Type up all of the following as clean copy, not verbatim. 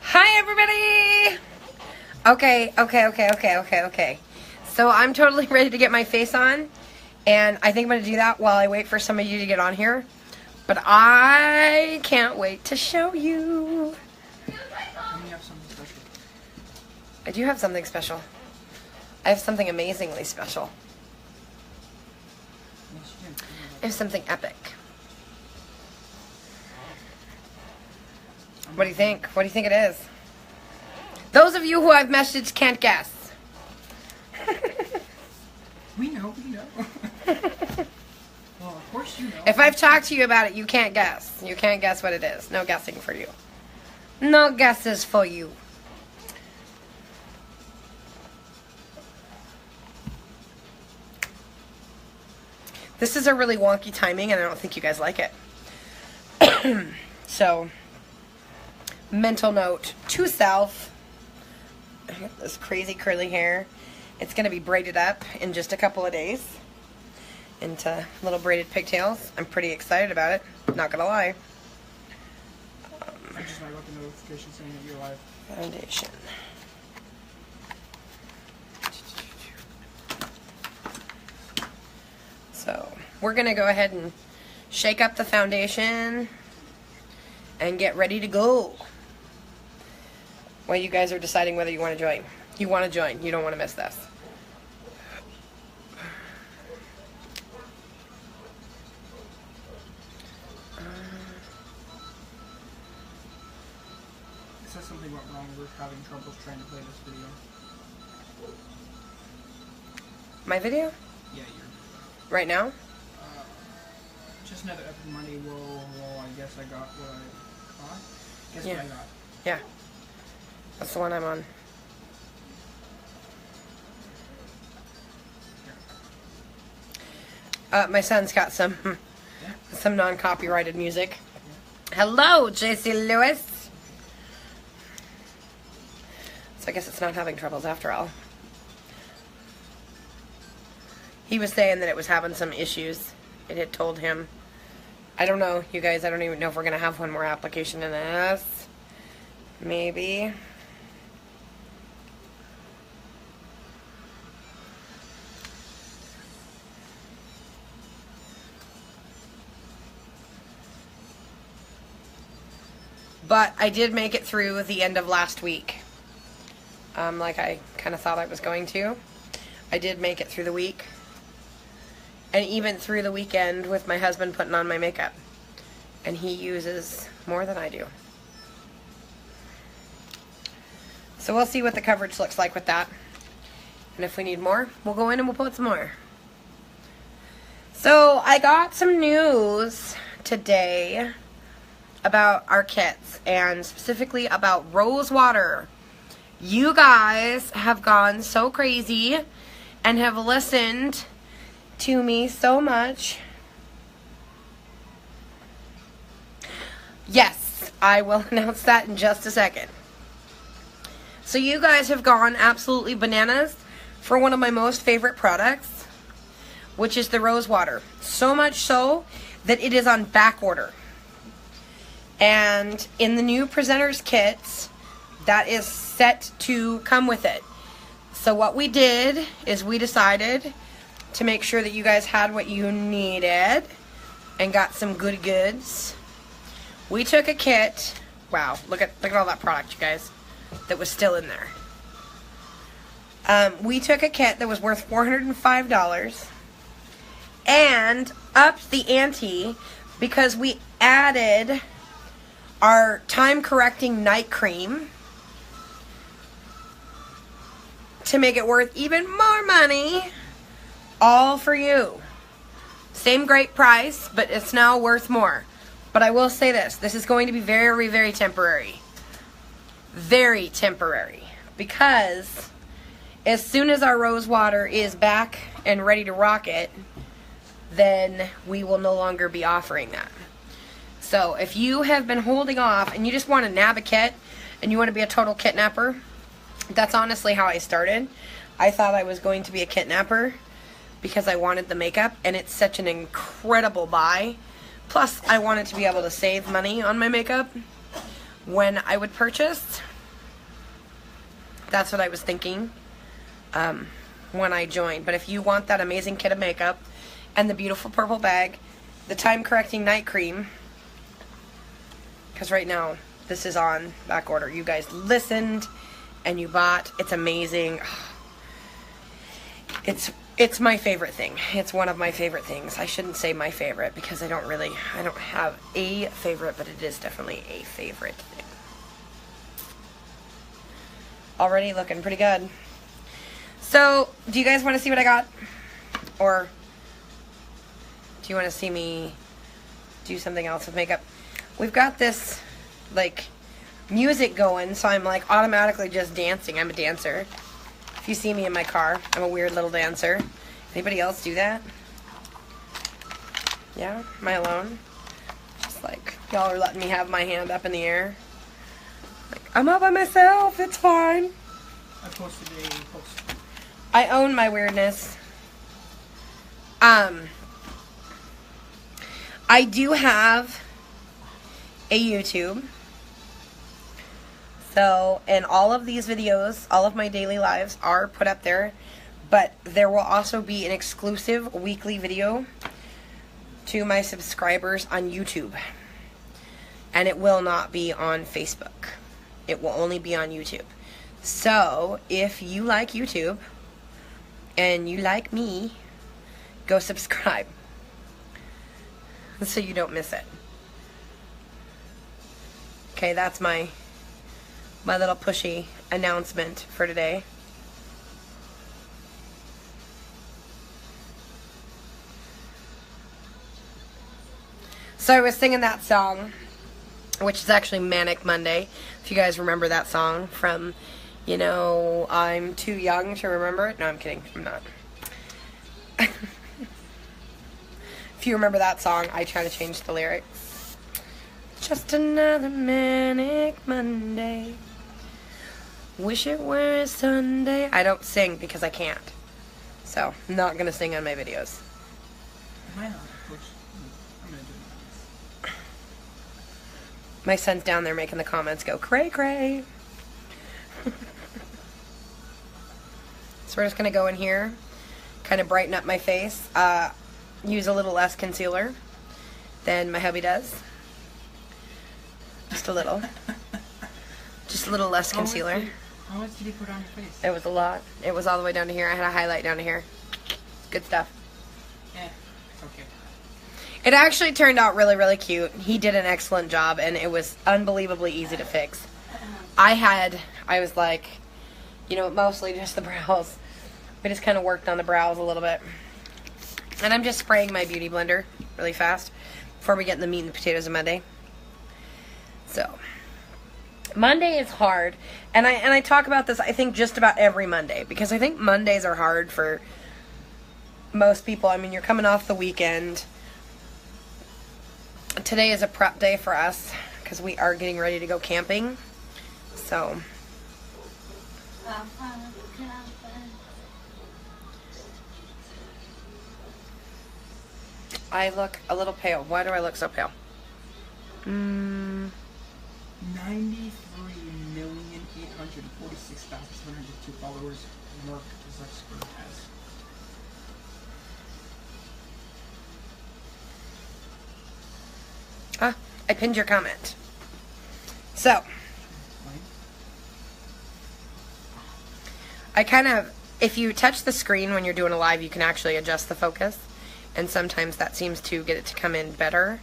Hi, everybody! Okay. So I'm totally ready to get my face on, and I think I'm going to do that while I wait for some of you to get on here. But I can't wait to show you. I do have something special. I have something amazingly special. I have something epic. What do you think? What do you think it is? Those of you who I've messaged can't guess. We know. Well, of course you know. If I've talked to you about it, you can't guess. You can't guess what it is. No guessing for you. No guesses for you. This is a really wonky timing, and I don't think you guys like it. So, mental note to self. I got this crazy curly hair. It's going to be braided up in just a couple of days into little braided pigtails. I'm pretty excited about it. Not going to lie. I just got the notification saying that you're live. Foundation. So, we're going to go ahead and shake up the foundation and get ready to go. While you guys are deciding whether you want to join. You want to join. You don't want to miss this. It says something went wrong. We're having troubles trying to play this video. My video? Yeah, you're... Right now? Just another epic money. Whoa, I guess I got what I got. Guess Yeah. what I got. Yeah. That's the one I'm on. My son's got some non-copyrighted music. Hello, JC Lewis. So I guess it's not having troubles after all. He was saying that it was having some issues. It had told him. I don't know, you guys. I don't even know if we're going to have one more application in this. Maybe. But I did make it through the end of last week. Like I kind of thought I was going to. I did make it through the week. And even through the weekend with my husband putting on my makeup. And he uses more than I do. So we'll see what the coverage looks like with that. And if we need more, we'll go in and we'll put some more. So I got some news today about our kits, and specifically about rose water. You guys have gone so crazy and have listened to me so much. Yes, I will announce that in just a second. So you guys have gone absolutely bananas for one of my most favorite products, which is the rose water. So much so that it is on back order. And in the new presenters kits, that is set to come with it. So what we did is we decided to make sure that you guys had what you needed and got some good goods. We took a kit. Wow, look at all that product, you guys, that was still in there. We took a kit that was worth $405 and upped the ante because we added our time-correcting night cream to make it worth even more money, all for you. Same great price, but it's now worth more. But I will say this is going to be very, very temporary. Very temporary. Because as soon as our rose water is back and ready to rock it, then we will no longer be offering that. So if you have been holding off and you just want to nab a kit and you want to be a total kitnapper, that's honestly how I started. I thought I was going to be a kitnapper because I wanted the makeup, and it's such an incredible buy. Plus, I wanted to be able to save money on my makeup. when I would purchase. That's what I was thinking when I joined. But if you want that amazing kit of makeup and the beautiful purple bag, the time correcting night cream, because right now this is on back order. You guys listened and you bought. It's amazing. It's my favorite thing. It's one of my favorite things. I shouldn't say my favorite because I don't have a favorite, but it is definitely a favorite thing. Already looking pretty good. So, do you guys want to see what I got? Or do you want to see me do something else with makeup? We've got this, like, music going, so I'm, like, automatically just dancing. I'm a dancer. If you see me in my car, I'm a weird little dancer. Anybody else do that? Yeah? Am I alone? Just like, y'all are letting me have my hand up in the air. Like, I'm all by myself, it's fine. I posted a post. I own my weirdness. I do have a YouTube. So, and all of these videos, all of my daily lives are put up there. But there will also be an exclusive weekly video to my subscribers on YouTube. And it will not be on Facebook. It will only be on YouTube. So, if you like YouTube and you like me, go subscribe so you don't miss it. Okay, that's my little pushy announcement for today. So I was singing that song, which is actually Manic Monday. If you guys remember that song from, you know, I'm too young to remember it. No, I'm kidding. I'm not. If you remember that song, I try to change the lyrics. Just another Manic Monday. Wish it were a Sunday. I don't sing because I can't. So, I'm not going to sing on my videos. Why not? I'm going to do it. My son's down there making the comments go cray cray. So we're just going to go in here, kind of brighten up my face, use a little less concealer than my hubby does. Just a little. Just a little less concealer. How much did he put on your face? It was a lot. It was all the way down to here. I had a highlight down to here. Good stuff. Yeah, okay. It actually turned out really, really cute. He did an excellent job, and it was unbelievably easy to fix. I was like, you know, mostly just the brows. We just kind of worked on the brows a little bit. And I'm just spraying my beauty blender really fast before we get in the meat and potatoes of Monday. So, Monday is hard. And I talk about this, I think, just about every Monday. Because I think Mondays are hard for most people. I mean, you're coming off the weekend. Today is a prep day for us because we are getting ready to go camping. So, I look a little pale. Why do I look so pale? 93,846,702 followers. Mark Zuckerberg has. I pinned your comment. So, I kind of, if you touch the screen when you're doing a live, you can actually adjust the focus. And sometimes that seems to get it to come in better.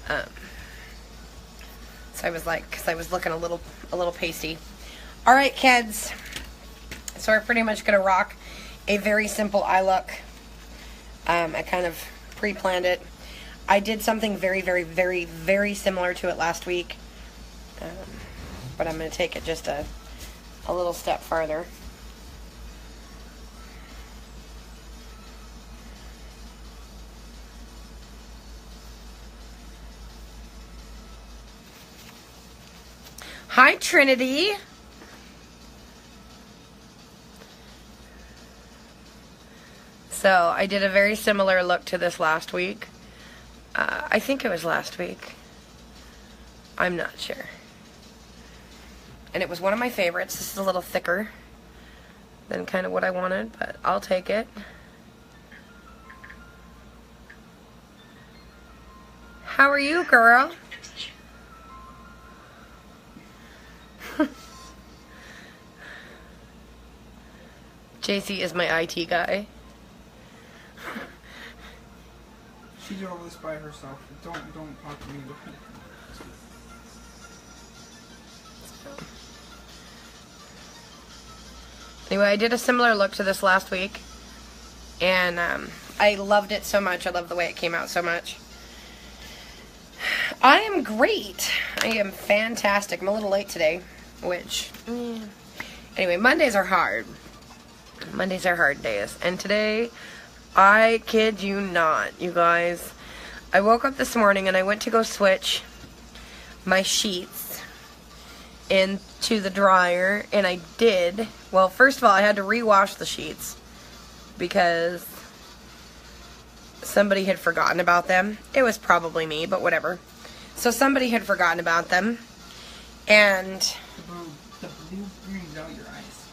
So I was like, because I was looking a little pasty. All right, kids. So we're pretty much going to rock a very simple eye look. I kind of pre-planned it. I did something very, very, very, very similar to it last week. But I'm going to take it just a little step farther. Hi, Trinity. So, I did a very similar look to this last week. I think it was last week. I'm not sure. And it was one of my favorites. This is a little thicker than kind of what I wanted, but I'll take it. How are you, girl? JC is my IT guy. She did all this by herself. Don't talk to me about it. Anyway, I did a similar look to this last week, and I loved it so much. I love the way it came out so much. I am great. I am fantastic. I'm a little late today, which, anyway, Mondays are hard. Mondays are hard days, and today, I kid you not, you guys, I woke up this morning and I went to go switch my sheets into the dryer, and I did. Well, first of all, I had to rewash the sheets because somebody had forgotten about them. It was probably me, but whatever. So somebody had forgotten about them, and The blue brings out your eyes.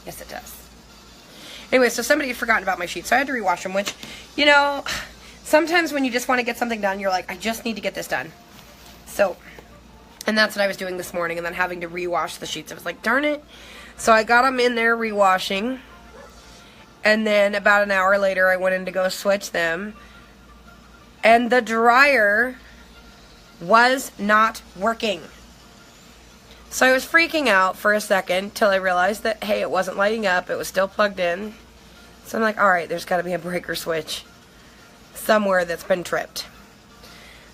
yes, it does. Anyway, so somebody had forgotten about my sheets, so I had to rewash them, which, you know, sometimes when you just want to get something done, you're like, I just need to get this done. So, and that's what I was doing this morning, and then having to rewash the sheets. I was like, darn it. So I got them in there rewashing, and then about an hour later, I went in to go switch them, and the dryer was not working. So I was freaking out for a second till I realized that, hey, it wasn't lighting up. It was still plugged in. So I'm like, all right, there's got to be a breaker switch somewhere that's been tripped.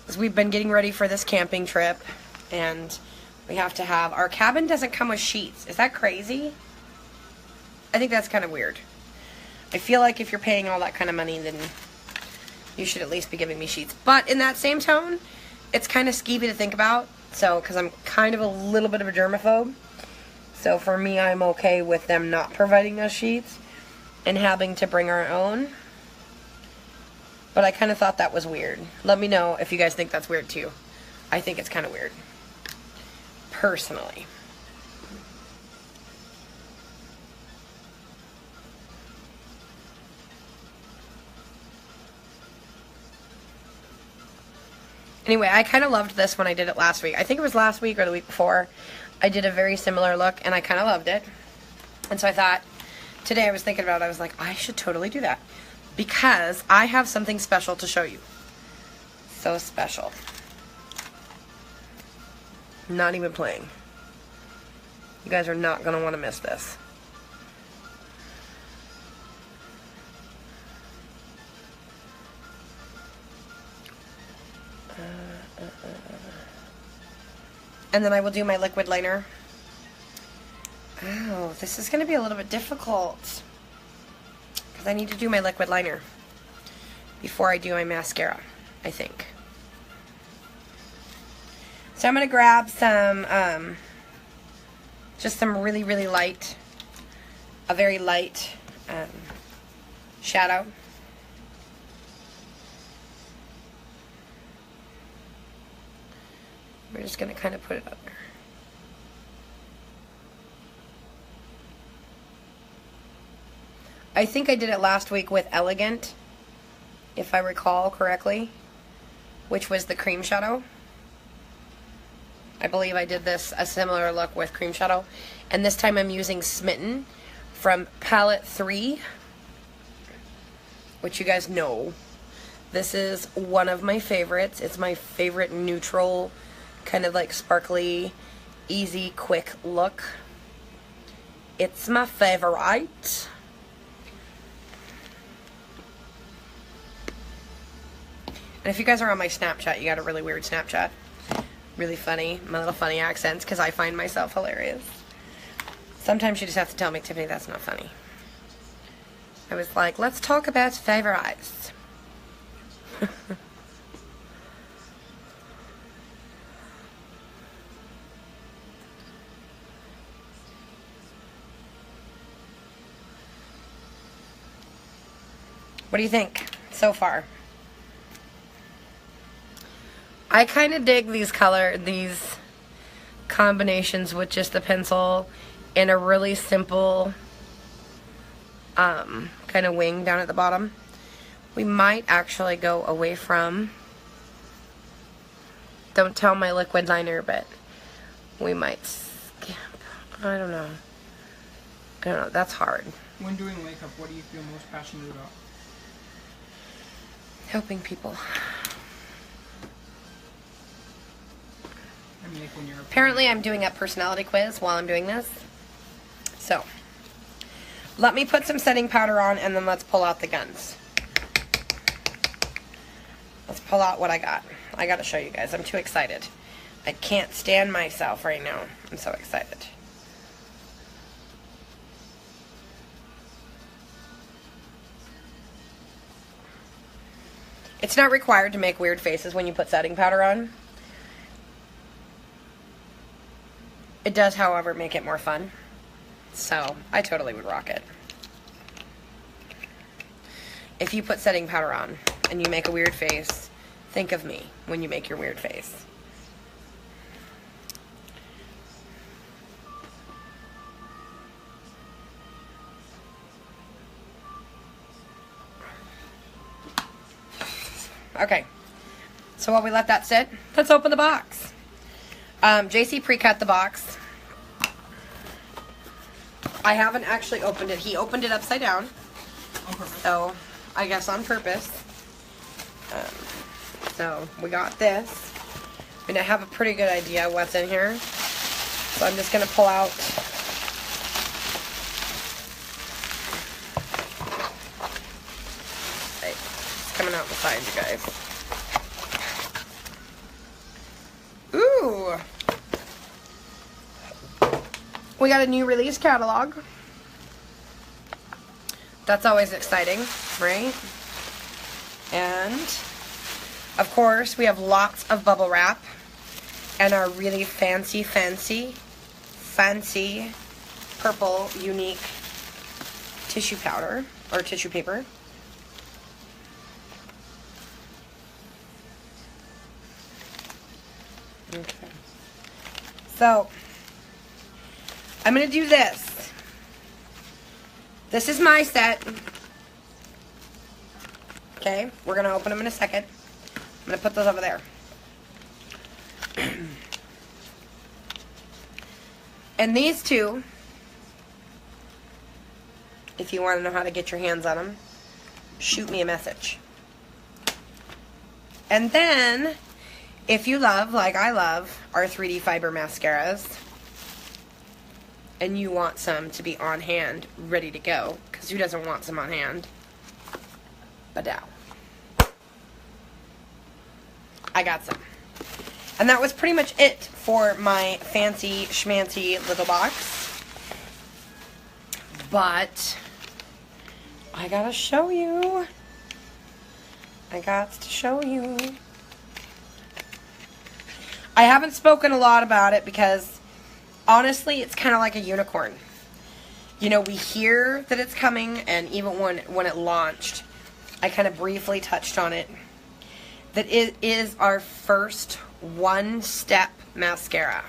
Because we've been getting ready for this camping trip, and we have to have, our cabin doesn't come with sheets. Is that crazy? I think that's kind of weird. I feel like if you're paying all that kind of money, then you should at least be giving me sheets. But in that same tone, it's kind of skeevy to think about. So, because I'm kind of a little bit of a germaphobe. So for me, I'm okay with them not providing us sheets and having to bring our own. But I kind of thought that was weird. Let me know if you guys think that's weird too. I think it's kind of weird. Personally. Anyway, I kind of loved this when I did it last week. I think it was last week or the week before. I did a very similar look, and I kind of loved it. And so I thought, today I was thinking about it, I was like, I should totally do that. Because I have something special to show you. So special. Not even playing. You guys are not going to want to miss this. And then I will do my liquid liner. Oh, this is going to be a little bit difficult. Because I need to do my liquid liner before I do my mascara, I think. So I'm going to grab some, just some really, really light, a very light shadow. We're just going to kind of put it up there. I think I did it last week with Elegant, if I recall correctly, which was the cream shadow. I believe I did this, a similar look with cream shadow. And this time I'm using Smitten from Palette 3, which you guys know. This is one of my favorites. It's my favorite neutral, kind of like sparkly, easy, quick look. It's my favorite. And if you guys are on my Snapchat, you got a really weird Snapchat. Really funny, my little funny accents, because I find myself hilarious. Sometimes you just have to tell me, Tiffany, that's not funny. I was like, let's talk about favorites. What do you think so far? I kind of dig these colors combinations with just the pencil and a really simple kind of wing down at the bottom. We might actually go away from, don't tell my liquid liner, but we might skip. I don't know. That's hard. When doing makeup, what do you feel most passionate about? Helping people. I mean, like when you're Apparently I'm doing a personality quiz while I'm doing this. So, let me put some setting powder on and then let's pull out the guns. Let's pull out what I got. I gotta show you guys. I'm too excited. I can't stand myself right now. I'm so excited. It's not required to make weird faces when you put setting powder on. It does, however, make it more fun. So, I totally would rock it. If you put setting powder on and you make a weird face, think of me when you make your weird face. Okay, so while we let that sit, let's open the box. JC pre-cut the box. I haven't actually opened it. He opened it upside down. on purpose. So, I guess on purpose. So, we got this. I mean, I have a pretty good idea what's in here. So, I'm just going to pull out. It's coming out the sides, you guys. Ooh! We got a new release catalog. That's always exciting, right? And, of course, we have lots of bubble wrap and our really fancy purple unique tissue powder or tissue paper. Okay. So, I'm going to do this. This is my set. Okay, we're going to open them in a second. I'm going to put those over there. And these two, if you want to know how to get your hands on them, shoot me a message. And then, if you love, like I love, our 3D fiber mascaras, and you want some to be on hand, ready to go, because who doesn't want some on hand? Badow. I got some. And that was pretty much it for my fancy schmancy little box. But I gotta show you. I got to show you. I haven't spoken a lot about it because honestly, it's kind of like a unicorn. You know, we hear that it's coming, and even when it launched, I kind of briefly touched on it. That it is our first one-step mascara.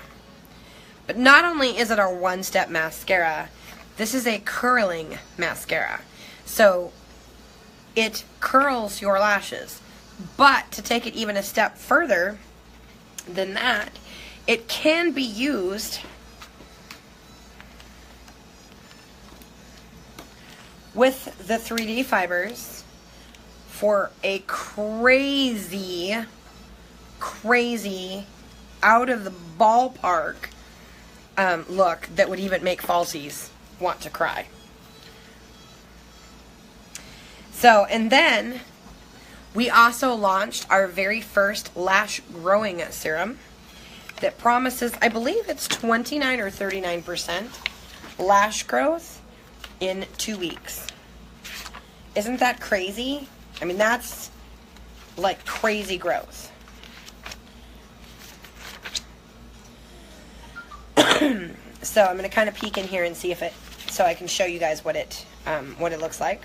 But not only is it our one-step mascara, this is a curling mascara. So it curls your lashes. But to take it even a step further than that, it can be used with the 3D fibers for a crazy out of the ballpark look that would even make falsies want to cry. So, and then we also launched our very first lash growing serum that promises, I believe it's 29 or 39% lash growth in 2 weeks. Isn't that crazy? I mean, that's like crazy growth. So I'm going to kind of peek in here and see if it, so I can show you guys what it looks like.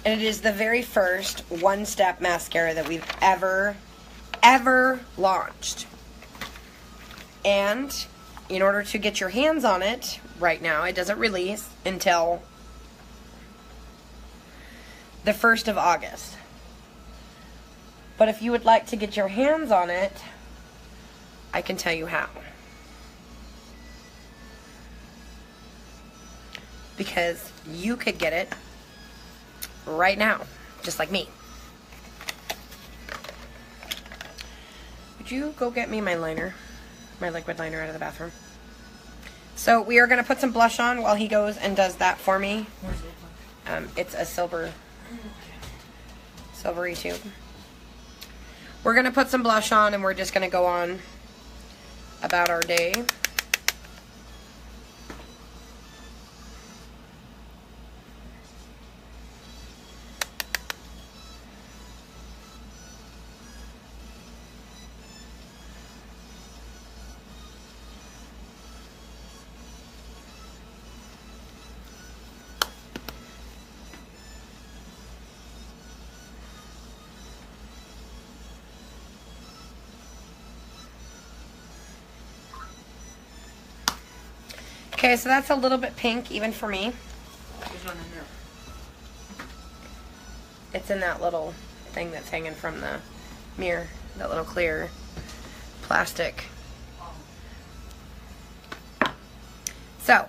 And it is the very first one-step mascara that we've ever launched. And in order to get your hands on it right now, it doesn't release until the 1st of August. But if you would like to get your hands on it, I can tell you how. Because you could get it right now, just like me. Would you go get me my liner, my liquid liner out of the bathroom? So we are going to put some blush on while he goes and does that for me. What does it look like? It's a silvery tube. We're going to put some blush on and we're just going to go on about our day. Okay, so that's a little bit pink, even for me. There's none in there. It's in that little thing that's hanging from the mirror, that little clear plastic. So,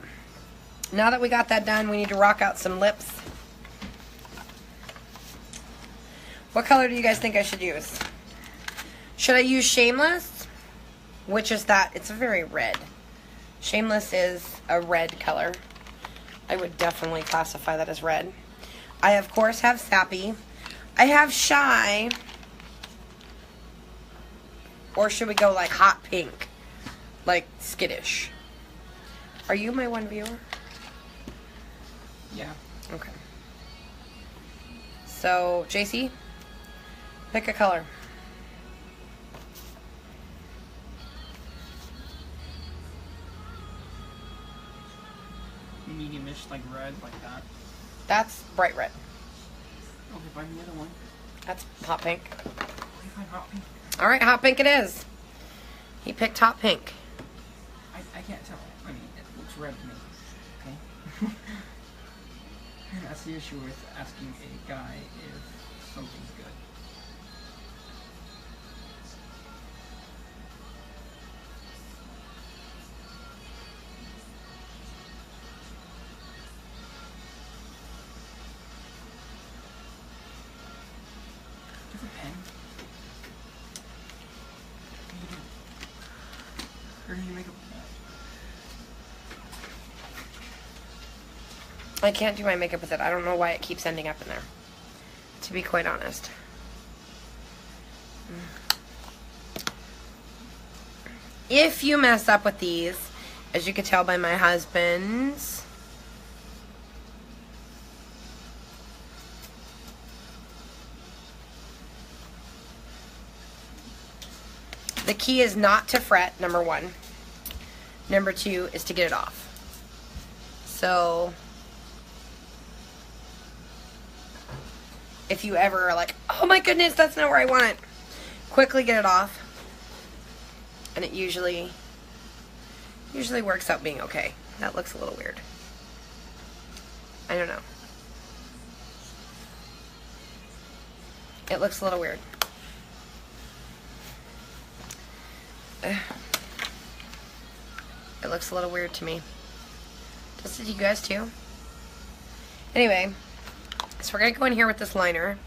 now that we got that done, we need to rock out some lips. What color do you guys think I should use? Should I use Shameless? Which is that? It's very red. Shameless is a red color. I would definitely classify that as red. I, of course, have Sappy. I have Shy. Or should we go like hot pink? Like skittish. Are you my one viewer? Yeah. Okay. So, JC, pick a color. Medium-ish, like red, like that. That's bright red. Okay, find the other one. That's hot pink. Okay, find hot pink. Alright, hot pink it is. He picked hot pink. I can't tell. I mean, it looks red to me. Okay? And that's the issue with asking a guy if something's good. Do you have a pen? Or do you make a... I can't do my makeup with it. I don't know why it keeps ending up in there, to be quite honest. If you mess up with these, as you can tell by my husband's, the key is not to fret, number one. Number two is to get it off. So, if you ever are like, oh my goodness, that's not where I want it, quickly get it off. And it usually works out being okay. That looks a little weird. I don't know. It looks a little weird. It looks a little weird to me. Does it to you guys too? Anyway, so we're going to go in here with this liner.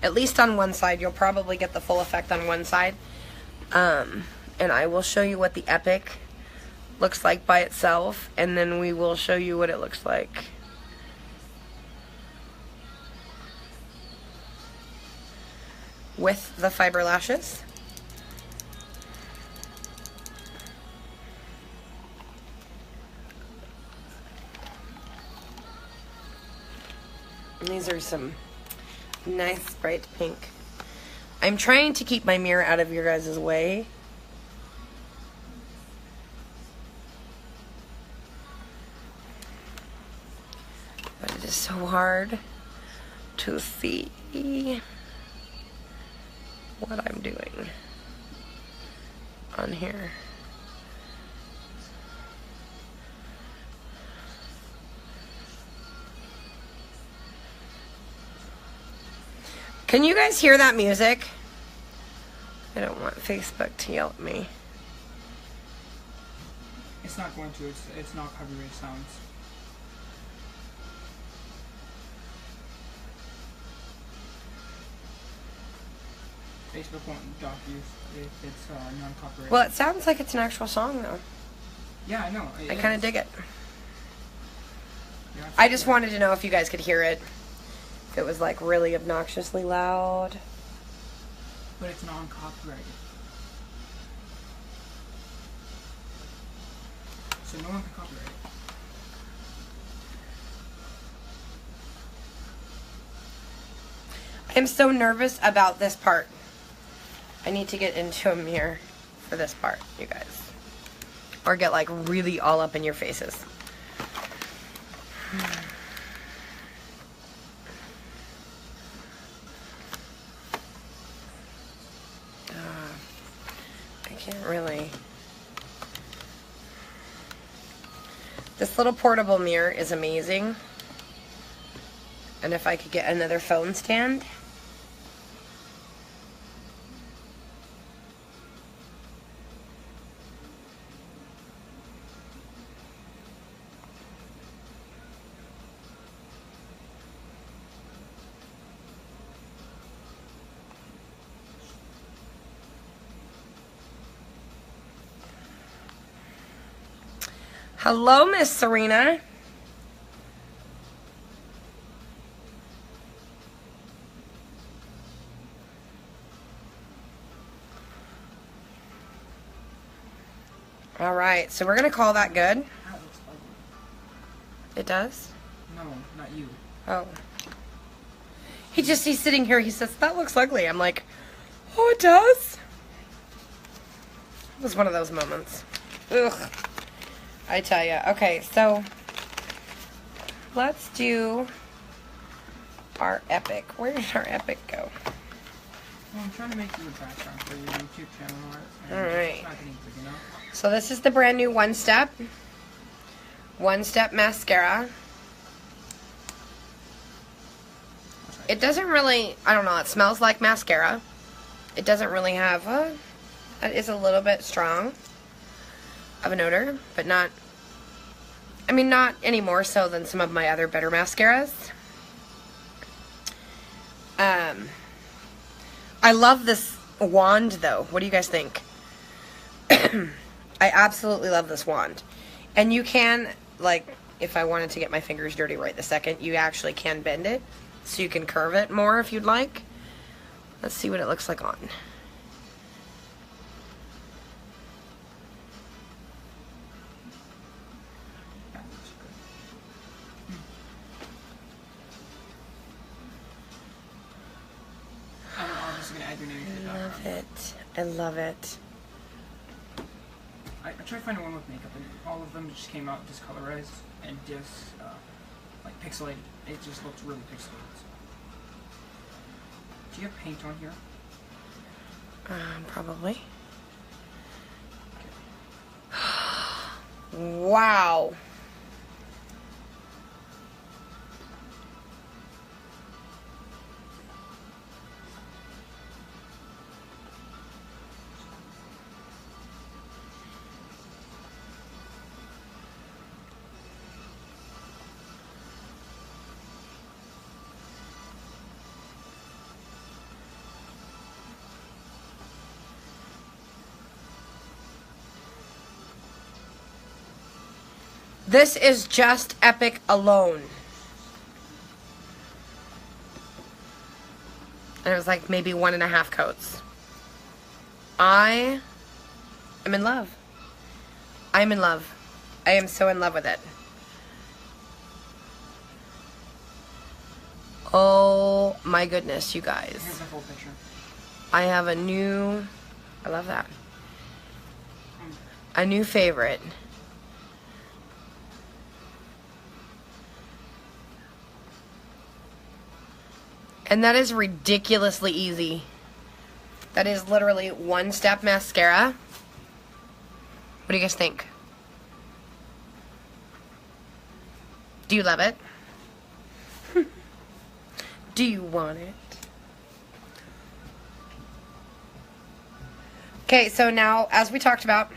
At least on one side. You'll probably get the full effect on one side. And I will show you what the Epic looks like by itself. And then we will show you what it looks like with the fiber lashes. And these are some nice bright pink. I'm trying to keep my mirror out of your guys' way. But it is so hard to see what I'm doing on here. Can you guys hear that music? I don't want Facebook to yell at me. It's not going to. It's not copyrighted sounds. Facebook won't dock you if it's non-copyrighted. Well, it sounds like it's an actual song, though. Yeah, I know. I kind of dig it. Yeah, I just wanted to know if you guys could hear it. If it was like really obnoxiously loud. But it's non-copyrighted. So no one can copyright it. I'm so nervous about this part. I need to get into a mirror for this part, you guys. Or get like really all up in your faces. I can't really. This little portable mirror is amazing. And if I could get another phone stand. Hello, Miss Serena. All right, so we're going to call that good. That looks ugly. It does? No, not you. Oh. He's sitting here, he says, that looks ugly. I'm like, oh, it does? It was one of those moments. Ugh. I tell you. Okay, so let's do our epic. Where did our epic go? Well, I'm trying to make you a background for your YouTube channel art. All right. It's not getting big enough. So this is the brand new One Step mascara. It doesn't really, I don't know, it smells like mascara. It doesn't really have it is a little bit strong of an odor, but not, I mean, not any more so than some of my other better mascaras. I love this wand though. What do you guys think? I absolutely love this wand. And you can, like, if I wanted to get my fingers dirty right this second, you actually can bend it. So you can curve it more if you'd like. Let's see what it looks like on. That looks good. I'm obviously going to add your name to the I love background. it. I love it. I tried to find one with makeup, and all of them just came out discolorized and like pixelated. It just looked really pixelated. Do you have paint on here? Probably. Wow. This is just epic alone. And it was like maybe 1.5 coats. I am in love. I'm in love. I am so in love with it. Oh my goodness, you guys. Here's a full picture. I have a new, I love that. A new favorite. And that is ridiculously easy. That is literally one-step mascara. What do you guys think? Do you love it? Do you want it? Okay, so now, as we talked about,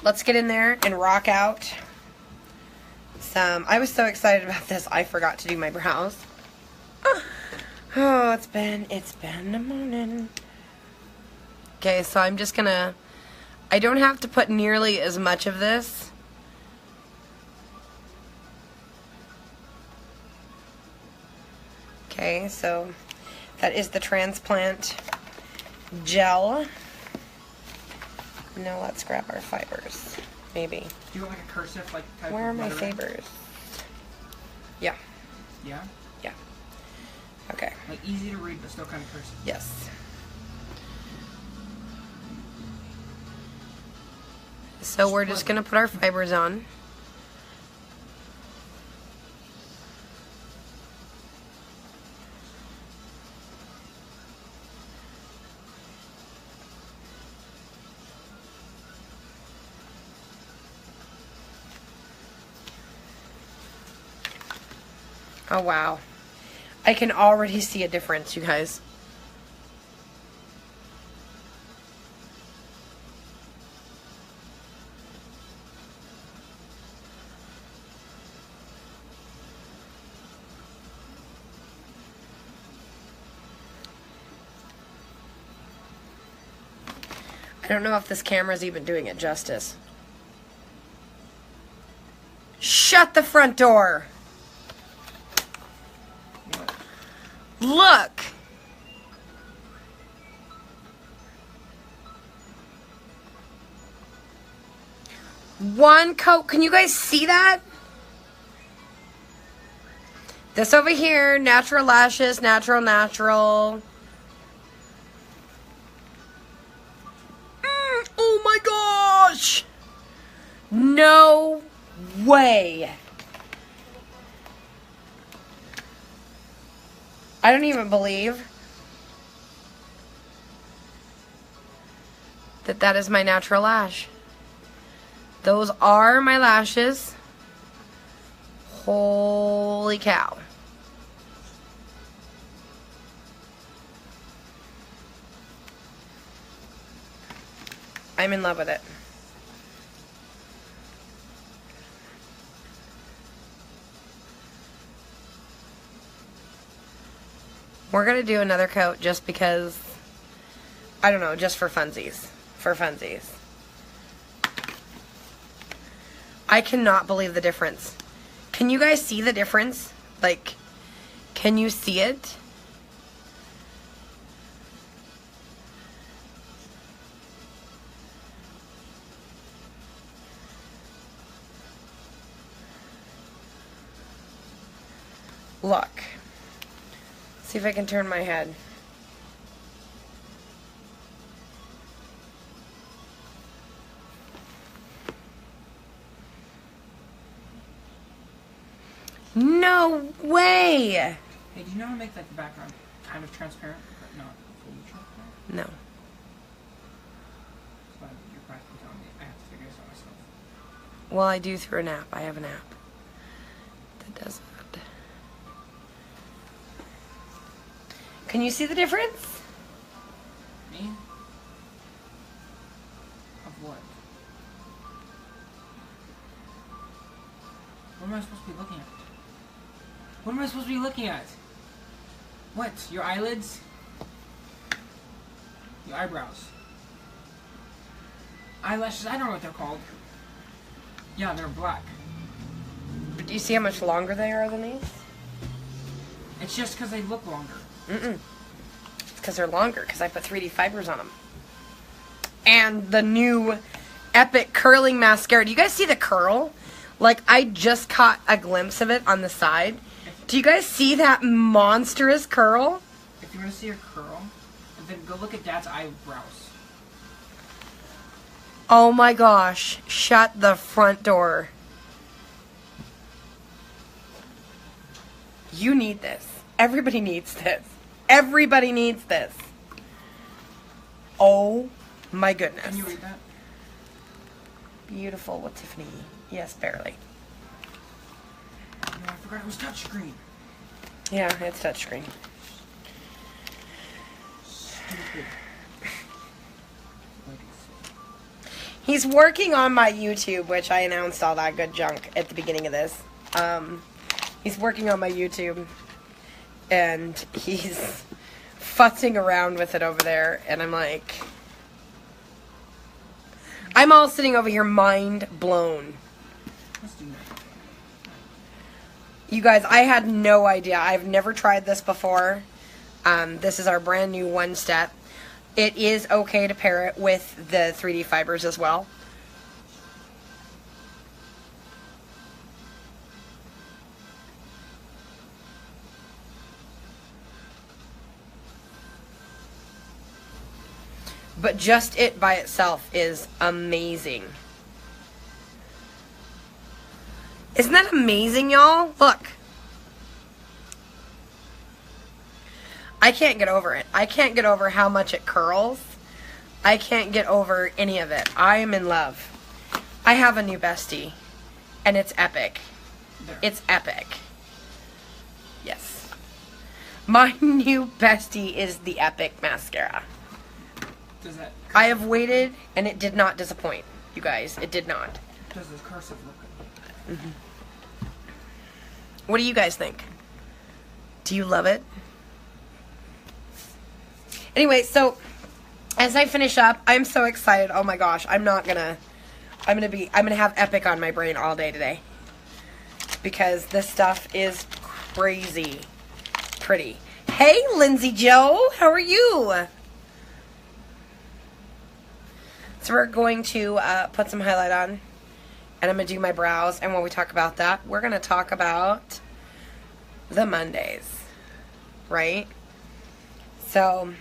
let's get in there and rock out some. I was so excited about this, I forgot to do my brows. Oh, it's been the morning. Okay, so I'm just gonna, I don't have to put nearly as much of this. Okay, so that is the transplant gel. Now let's grab our fibers, maybe. Do you want like a cursive like type Where are of my lettering? fibers? Yeah. Yeah? Yeah. Okay. Like easy to read but still kind of cursive. Yes. So we're just going to put our fibers on. Oh, wow. I can already see a difference, you guys. I don't know if this camera's even doing it justice. Shut the front door! Look! One coat. Can you guys see that? This over here, natural lashes, natural. Oh my gosh! No way. I don't even believe that that is my natural lash. Those are my lashes. Holy cow. I'm in love with it. We're going to do another coat just because, I don't know, just for funsies. For funsies. I cannot believe the difference. Can you guys see the difference? Like, can you see it? Look. See if I can turn my head. No way! Hey, do you know how to make like the background kind of transparent, but not fully transparent? No. So you're practically telling me I have to figure this out myself. Well, I do through an app. I have an app that does that. Can you see the difference? Me? Of what? What am I supposed to be looking at? What am I supposed to be looking at? What? Your eyelids? Your eyebrows? Eyelashes? I don't know what they're called. Yeah, they're black. But do you see how much longer they are than these? It's just because they look longer. Mm-mm. It's because they're longer, because I put 3D fibers on them. And the new Epic Curling Mascara. Do you guys see the curl? Like, I just caught a glimpse of it on the side. Do you guys see that monstrous curl? If you want to see her curl, then go look at Dad's eyebrows. Oh my gosh. Shut the front door. You need this. Everybody needs this. Everybody needs this. Oh my goodness. Can you read that? Beautiful with Tiffany. Yes, barely. No, I forgot it was touchscreen. Yeah, it's touchscreen. Stupid. He's working on my YouTube, which I announced all that good junk at the beginning of this. He's working on my YouTube, and he's futzing around with it over there, and I'm like... I'm all sitting over here mind blown. Let's do that. You guys, I had no idea. I've never tried this before. This is our brand new one step. It is okay to pair it with the 3D fibers as well. But just it by itself is amazing. Isn't that amazing, y'all? Look. I can't get over it. I can't get over how much it curls. I can't get over any of it. I am in love. I have a new bestie, and it's epic. There. It's epic. Yes. My new bestie is the Epic Mascara. Does that... I have waited, and it did not disappoint, you guys. It did not. Does this cursive look good? Mm-hmm. What do you guys think? Do you love it? Anyway, so as I finish up, I'm so excited. Oh my gosh, I'm gonna have Epic on my brain all day today. Because this stuff is crazy pretty. Hey, Lindsay Joe, how are you? So we're going to put some highlight on, and I'm going to do my brows, and when we talk about that, we're going to talk about the Mondays, right? So,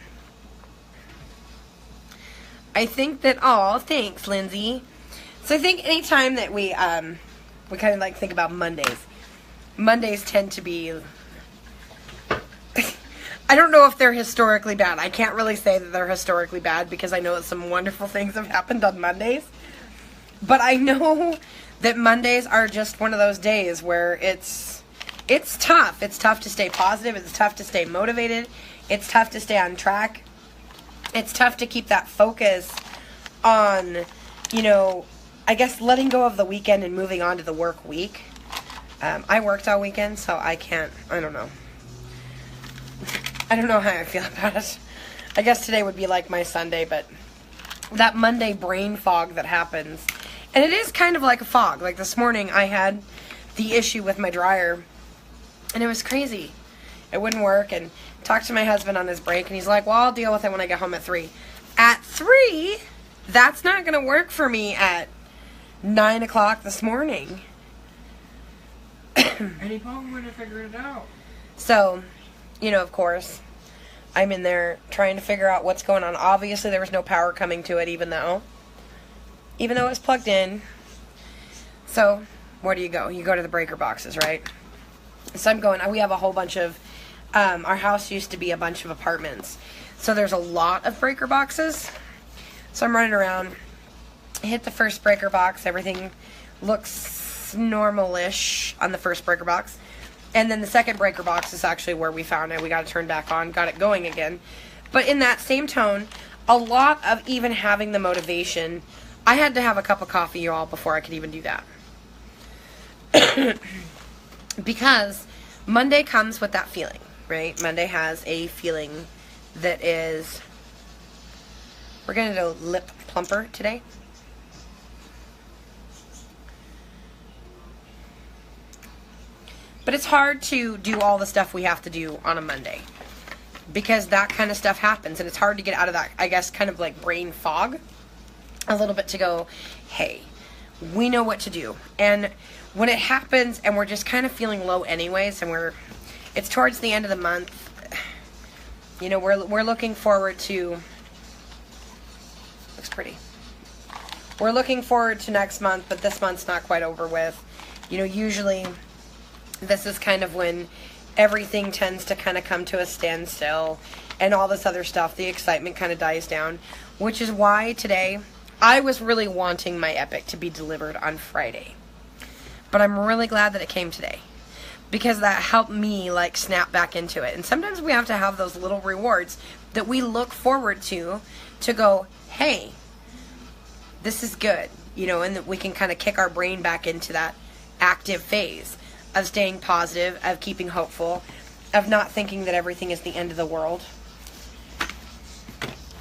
I think that, oh, thanks, Lindsay. So I think anytime that we kind of like think about Mondays tend to be, I don't know if they're historically bad. I can't really say that they're historically bad because I know that some wonderful things have happened on Mondays. But I know that Mondays are just one of those days where it's tough. It's tough to stay positive. It's tough to stay motivated. It's tough to stay on track. It's tough to keep that focus on, you know, I guess letting go of the weekend and moving on to the work week. I worked all weekend, so I don't know. I don't know how I feel about it. I guess today would be like my Sunday, but that Monday brain fog that happens. And it is kind of like a fog. Like this morning, I had the issue with my dryer, and it was crazy. It wouldn't work, and talked to my husband on his break, and he's like, well, I'll deal with it when I get home at 3. At 3, that's not going to work for me at 9 o'clock this morning. Any problem when I figure it out? So, you know, of course, I'm in there trying to figure out what's going on. Obviously, there was no power coming to it, even though it was plugged in. So, where do you go? You go to the breaker boxes, right? So I'm going, we have a whole bunch of, our house used to be a bunch of apartments. So there's a lot of breaker boxes. So I'm running around, hit the first breaker box. Everything looks normal-ish on the first breaker box. And then the second breaker box is actually where we found it. We got it turned back on, got it going again. But in that same tone, a lot of even having the motivation, I had to have a cup of coffee, y'all, before I could even do that. Because Monday comes with that feeling, right? Monday has a feeling that is, we're going to do lip plumper today. But it's hard to do all the stuff we have to do on a Monday. Because that kind of stuff happens. And it's hard to get out of that, I guess, kind of like brain fog. A little bit to go, hey, we know what to do. And when it happens and we're just kind of feeling low anyways, and it's towards the end of the month, you know, we're looking forward to, looks pretty. We're looking forward to next month, but this month's not quite over with. You know, usually this is kind of when everything tends to kind of come to a standstill and all this other stuff. The excitement kind of dies down, which is why today I was really wanting my Epic to be delivered on Friday. But I'm really glad that it came today, because that helped me like snap back into it. And sometimes we have to have those little rewards that we look forward to go, hey, this is good, you know, and that we can kind of kick our brain back into that active phase of staying positive, of keeping hopeful, of not thinking that everything is the end of the world.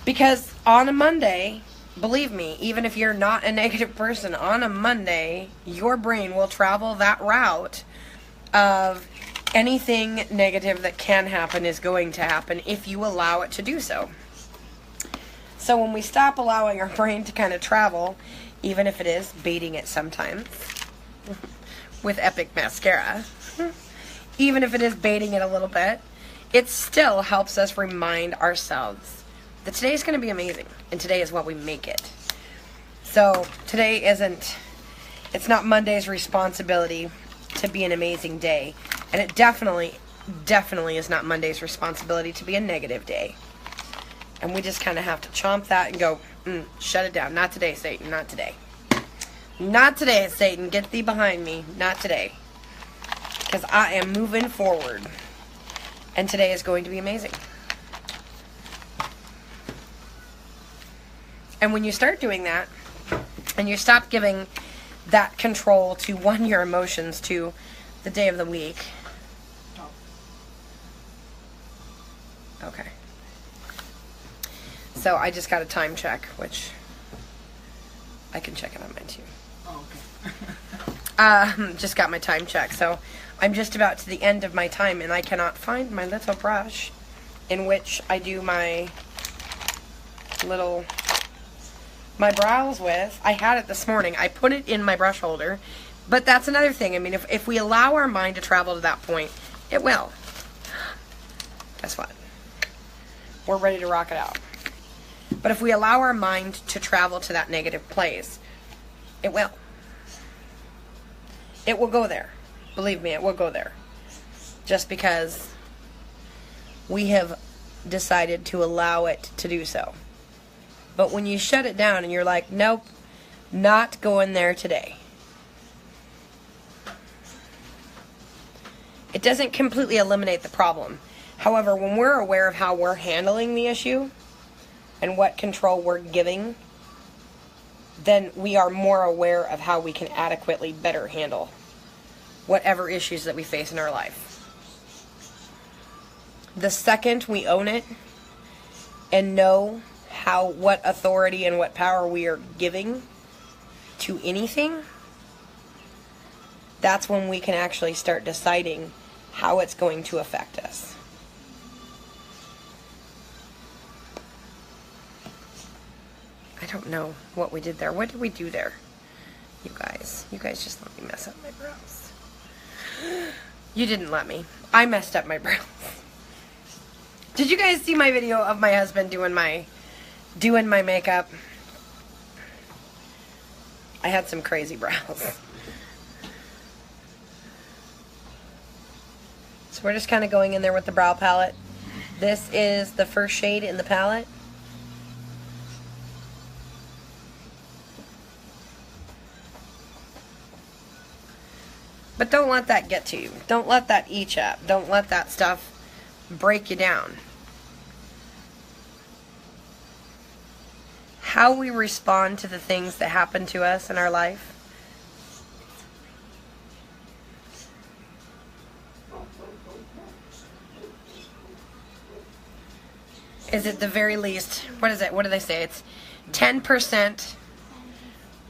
Because on a Monday, believe me, even if you're not a negative person, on a Monday, your brain will travel that route of anything negative that can happen is going to happen if you allow it to do so. So when we stop allowing our brain to kind of travel, even if it is baiting it sometimes, with Epic Mascara, even if it is baiting it a little bit, it still helps us remind ourselves that today is going to be amazing, and today is what we make it. So today it's not Monday's responsibility to be an amazing day, and it definitely is not Monday's responsibility to be a negative day. And we just kind of have to chomp that and go, shut it down. Not today, Satan, not today. Not today, Satan, get thee behind me. Not today. Because I am moving forward. And today is going to be amazing. And when you start doing that, and you stop giving that control to, one, your emotions, to the day of the week. Okay. So I just got a time check, which I can check it on mine too. Oh, okay. Just got my time check, so I'm just about to the end of my time, and I cannot find my little brush in which I do my brows with. I had it this morning. I put it in my brush holder, but that's another thing. I mean, if we allow our mind to travel to that point, it will. Guess what? We're ready to rock it out. But if we allow our mind to travel to that negative place, it will. It will go there. Believe me, it will go there. Just because we have decided to allow it to do so. But when you shut it down and you're like, nope, not going there today, it doesn't completely eliminate the problem. However, when we're aware of how we're handling the issue and what control we're giving, then we are more aware of how we can adequately better handle whatever issues that we face in our life. The second we own it and know what authority and what power we are giving to anything, that's when we can actually start deciding how it's going to affect us. I don't know what we did there. What did we do there? You guys just let me mess up my brows. You didn't let me. I messed up my brows. Did you guys see my video of my husband doing my makeup? I had some crazy brows. So we're just kind of going in there with the brow palette. This is the first shade in the palette. But don't let that get to you. Don't let that eat you up. Don't let that stuff break you down. How we respond to the things that happen to us in our life is at the very least, what is it? What do they say? It's 10%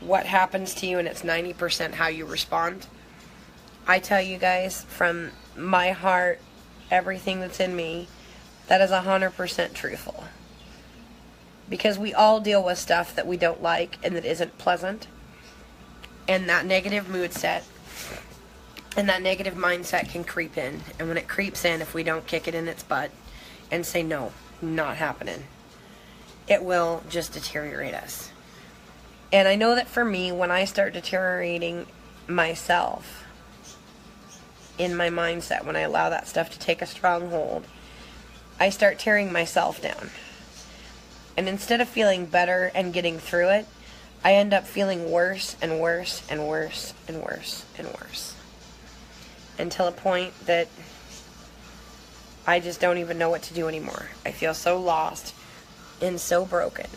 what happens to you, and it's 90% how you respond. I tell you guys, from my heart, everything that's in me, that is 100% truthful. Because we all deal with stuff that we don't like and that isn't pleasant. And that negative mood set and that negative mindset can creep in. And when it creeps in, if we don't kick it in its butt and say, no, not happening, it will just deteriorate us. And I know that for me, when I start deteriorating myself, in my mindset, when I allow that stuff to take a strong hold, I start tearing myself down. And instead of feeling better and getting through it, I end up feeling worse and worse and worse and worse and worse. Until a point that I just don't even know what to do anymore. I feel so lost and so broken.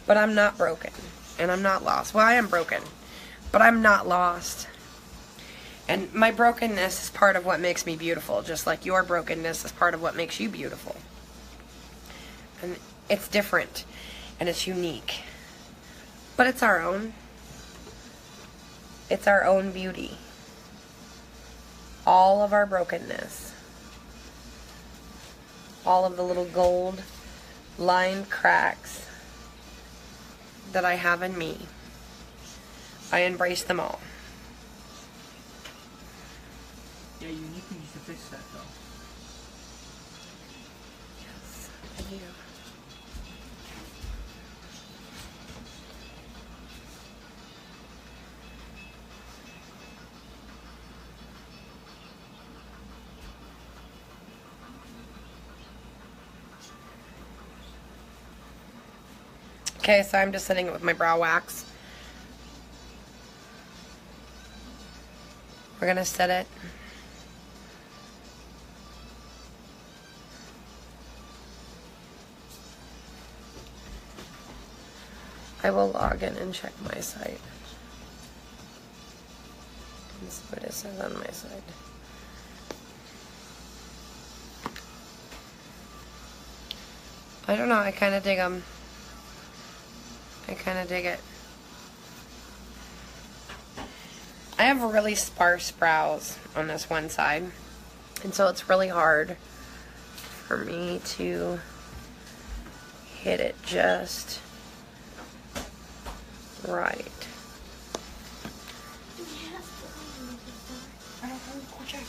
But I'm not broken. And I'm not lost. Well, I am broken. But I'm not lost. And my brokenness is part of what makes me beautiful. Just like your brokenness is part of what makes you beautiful. And it's different. And it's unique. But it's our own. It's our own beauty. All of our brokenness. All of the little gold lined cracks that I have in me. I embrace them all. Yeah, you need things to fix that though. Yes, I do. Okay, so I'm just sitting it with my brow wax. We're gonna set it. I will log in and check my site. And see what it says on my side. I don't know, I kind of dig them. I kind of dig it. I have really sparse brows on this one side, and so it's really hard for me to hit it just right. I don't know, go check.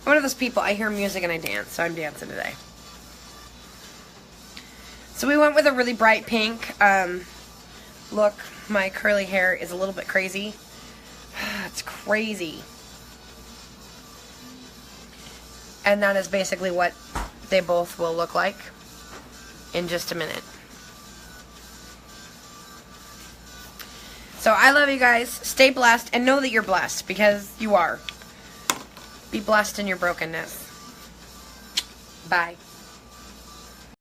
I'm one of those people, I hear music and I dance, so I'm dancing today. So we went with a really bright pink look. My curly hair is a little bit crazy. It's crazy. And that is basically what they both will look like in just a minute. So I love you guys. Stay blessed and know that you're blessed, because you are. Be blessed in your brokenness. Bye.